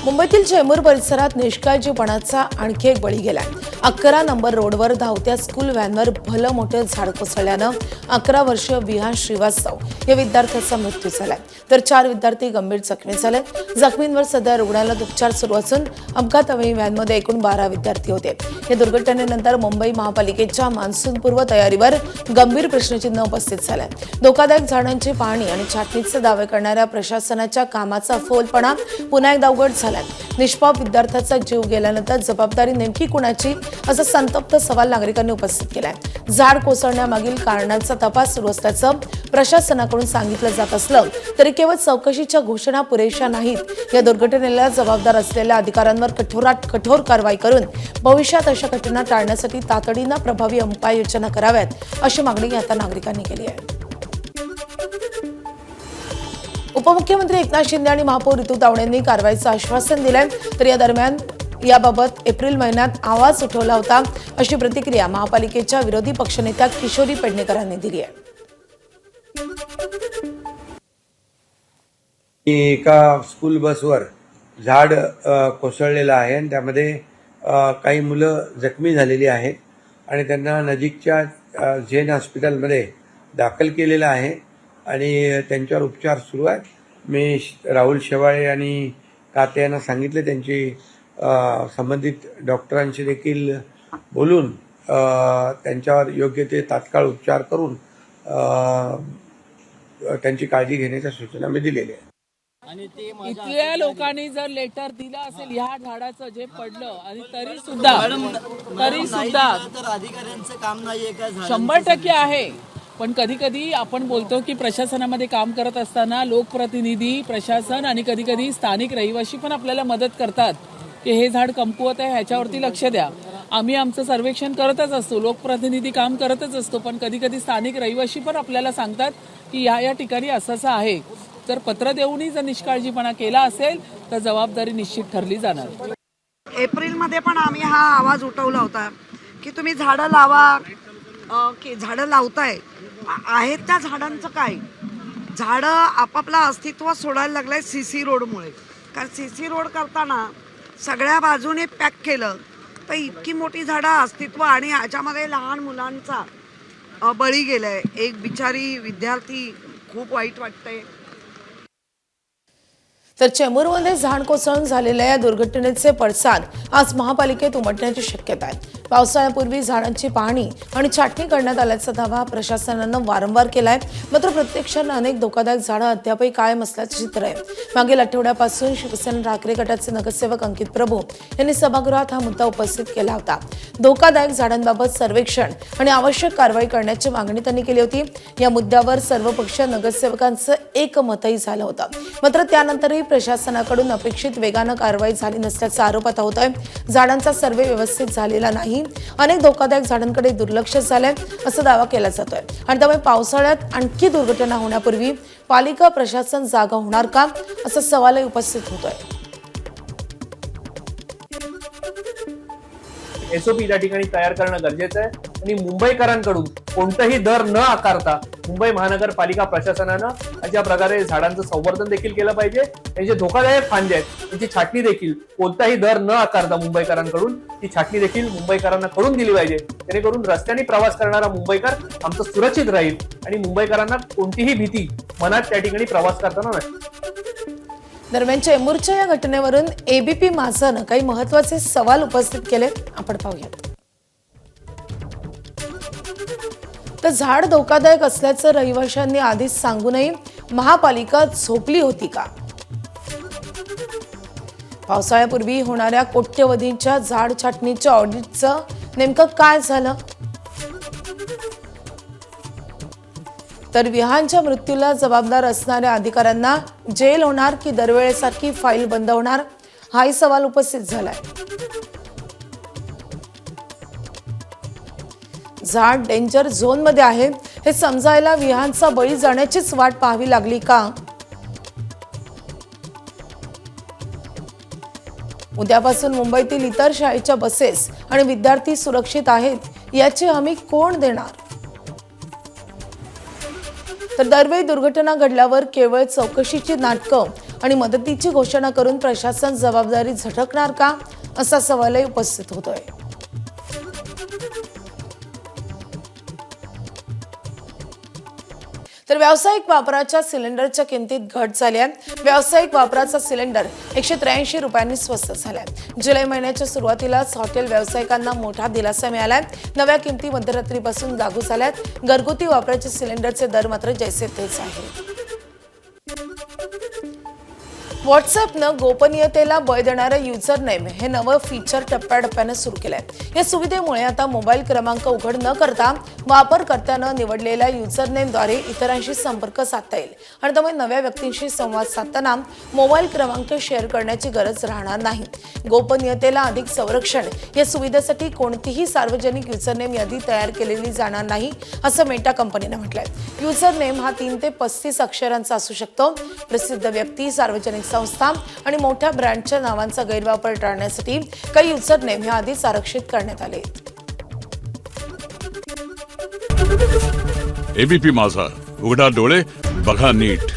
मुंबईतील चेंबूर परिसरात निष्काळजीपणाचा आणखी एक बळी गेलाय। 11 नंबर रोडवर धावत्या स्कूल व्हॅनवर भलं मोठं झाड कोसळल्यानं 11 वर्षीय विहान श्रीवास्तव या विद्यार्थ्याचा मृत्यू झालाय, तर 4 विद्यार्थी गंभीर जखमी झाले। जखमींवर सध्या रुग्णालयात उपचार सुरू असून अपघातावेळी व्हॅनमध्ये एकूण 12 विद्यार्थी होते। या दुर्घटनेनंतर मुंबई महापालिकेच्या मान्सूनपूर्व तयारीवर गंभीर प्रश्नचिन्ह उपस्थित झालंय। धोकादायक झाडांची पाहणी आणि छाटणीचे दावे करणाऱ्या प्रशासनाच्या कामाचा फोलपणा पुन्हा एकदा उघड झालाय। निष्पाप विद्यार्थ्याचा जीव गेल्यानंतर जबाबदारी नेमकी कुणाची, असा संतप्त सवाल नागरिकांनी उपस्थित केलाय। झाड कोसळण्यामागील कारणांचा तपास सुरू असल्याचं प्रशासनाकडून सांगितलं जात असलं तरी केवळ चौकशीच्या घोषणा पुरेशा नाहीत। या दुर्घटनेला जबाबदार असलेल्या अधिकाऱ्यांवर कठोरात कठोर कारवाई करून भविष्यात अशा घटना टाळण्यासाठी तातडीनं प्रभावी उपाययोजना कराव्यात, अशी मागणी आता नागरिकांनी केली आहे। उपमुख्यमंत्री एकनाथ शिंदे आणि महापौर ऋतू तावडे यांनी कारवाईचं आश्वासन दिलंय, तर या दरम्यान याबाबत एप्रिल महिन्यात आवाज उठवला होता, अशी प्रतिक्रिया महापालिकेच्या विरोधी पक्षनेत्या किशोरी पेडणेकरांनी दिली आहे। एका स्कूल बसवर झाड कोसळलेलं आहे आणि त्यामध्ये काही मुलं जखमी झालेली आहेत आणि त्यांना नजीकच्या झेन हॉस्पिटलमध्ये दाखल केलेलं आहे आणि त्यांच्यावर उपचार सुरू आहेत। मी राहुल शेवाळे आणि काते यांना सांगितले त्यांची संबंधित डॉक्टरांशी देखील बोलून त्यांच्यावर योग्य ते तात्काळ उपचार करून त्यांची काळजी घेण्याच्या सूचना मी दिलेल्या आहेत। इथल्या लोकांनी जर लेटर दिलं असेल ह्या झाडाचं जे पडलं आणि तरी सुद्धा अधिकाऱ्यांचं काम नाहीये का? 100% आहे, पण कधी कधी आपण बोलतो की प्रशासनामध्ये काम करत असताना लोकप्रतिनिधी, प्रशासन आणि कधी कधी स्थानिक रहिवासी पण आपल्याला मदत करतात की हे झाड कमकुवत आहे, ह्याच्यावरती लक्ष द्या। आम्ही आमचं सर्वेक्षण करतच असतो, लोकप्रतिनिधी काम करतच असतो, पण कधी कधी स्थानिक रहिवासी पण आपल्याला सांगतात की या ठिकाणी असं आहे। तर पत्र देऊनही जर निष्काळजीपणा केला असेल तर जबाबदारी निश्चित ठरली जाणार। एप्रिलमध्ये पण आम्ही हा आवाज उठवला होता की तुम्ही झाडं लावा, की झाडं लावताय, आहेत त्या झाडांचं काय? झाडं आपापलं अस्तित्व सोडायला लागलंय सीसी रोडमुळे। कारण सीसी रोड करताना सगळ्या बाजूने पॅक केलं तर इतकी मोठी झाडं अस्तित्व आणि ह्याच्यामध्ये लहान मुलांचा बळी गेलाय। एक बिचारी विद्यार्थी, खूप वाईट वाटतंय। तर चेंबूरमध्ये झाड कोसळून झालेल्या या दुर्घटनेचे पडसाद आज महापालिकेत उमटण्याची शक्यता आहे। पावसाळ्यापूर्वी झाडांची पाहणी आणि छाटणी करण्यात आल्याचा दावा प्रशासनानं वारंवार केलाय, मात्र प्रत्यक्षात अनेक धोकादायक झाडं अद्यापही कायम असल्याचं चित्र आहे। मागील आठवड्यापासून शिवसेना ठाकरे गटाचे नगरसेवक अंकित प्रभू यांनी सभागृहात हा मुद्दा उपस्थित केला होता। धोकादायक झाडांबाबत सर्वेक्षण आणि आवश्यक कारवाई करण्याची मागणी त्यांनी केली होती। या मुद्द्यावर सर्वपक्षीय नगरसेवकांचं एकमतही झालं होतं, मात्र त्यानंतरही प्रशासनाकडून अपेक्षित वेगानं कारवाई झाली नसल्याचा आरोप आता होतोय। झाडांचा सर्वे व्यवस्थित झालेला नाही, अनेक धोकादायक झाडांकडे दुर्लक्ष झालंय, असा दावा केला जातोय आणि त्यामुळे पावसाळ्यात आणखी दुर्घटना होण्यापूर्वी पालिका प्रशासन जागा होणार का, असा सवालही उपस्थित होतोय। एसओपी त्या ठिकाणी तयार करणं गरजेचं आहे आणि मुंबईकरांकडून कोणताही दर न आकारता मुंबई महानगरपालिका प्रशासनानं अशा प्रकारे झाडांचं संवर्धन देखील केलं पाहिजे। त्यांचे धोकादायक फांदे आहेत त्यांची छाटणी देखील कोणताही दर न आकारता मुंबईकरांकडून ती छाटणी देखील मुंबईकरांना करून दिली पाहिजे, जेणेकरून रस्त्याने प्रवास करणारा मुंबईकर आमचं सुरक्षित राहील आणि मुंबईकरांना कोणतीही भीती मनात त्या ठिकाणी प्रवास करताना नाही। दरम्यान चेंबूरच्या या घटनेवरून एबीपी माझानं काही महत्त्वाचे सवाल उपस्थित केले, आपण पाहूयात। तर झाड धोकादायक असल्याचं रहिवाशांनी आधीच सांगूनही महापालिका झोपली होती का? पावसाळ्यापूर्वी होणाऱ्या कोट्यवधींच्या झाड छाटणीच्या ऑडिटचं नेमकं काय झालं? तर विहानच्या मृत्यूला जबाबदार असणाऱ्या अधिकाऱ्यांना जेल होणार की दरवेळेसारखी फाईल बंद होणार, हाही सवाल उपस्थित झालाय। झाड डेंजर झोन मध्ये आहे हे समजायला विहानचा बळी जाण्याचीच वाट पाहावी लागली का? उद्यापासून मुंबईतील इतर शाळेच्या बसेस आणि विद्यार्थी सुरक्षित आहेत याची हमी कोण देणार? तर दरवेळी दुर्घटना घडल्यावर केवळ चौकशीची नाटकं आणि मदतीची घोषणा करून प्रशासन जबाबदारी झटकणार का, असा सवालही उपस्थित होतोय. तर व्यावसायिक वापराच्या सिलेंडरच्या किमतीत घट झाली आहे. व्यावसायिक वापराचा सिलेंडर 183 रुपयांनी स्वस्त झालाय. जुलै महिन्याच्या सुरुवातीलाच हॉटेल व्यावसायिकांना मोठा दिलासा मिळालाय. नव्या किमती मध्यरात्रीपासून लागू झाल्यात. घरगुती वापराचे सिलेंडरचे दर मात्र जैसे तेच आहेत. व्हॉट्सअॅपनं गोपनीयतेला बळ देणारं युजर नेम हे नवं फीचर टप्प्याटप्प्यानं सुरू केलंय. या सुविधेमुळे आता मोबाईल क्रमांक उघड न करता वापरकर्त्यानं निवडलेल्या युजर नेमद्वारे इतरांशी संपर्क साधता येईल आणि त्यामुळे नव्या व्यक्तींशी संवाद साधताना मोबाईल क्रमांक शेअर करण्याची गरज राहणार नाही. गोपनीयतेला अधिक संरक्षण या सुविधेसाठी कोणतीही सार्वजनिक युजर नेम यादी तयार केलेली जाणार नाही, असं मेटा कंपनीनं म्हटलंय. युजर नेम हा 3 ते 35 अक्षरांचा असू शकतो. प्रसिद्ध व्यक्ती, सार्वजनिक संस्था आणि मोठ्या ब्रँडच्या नावांचा गैरवापर टाळण्यासाठी काही युजर नेम हे आधीच आरक्षित करण्यात आले. एबीपी माझा, उघडा डोळे बघा नीट.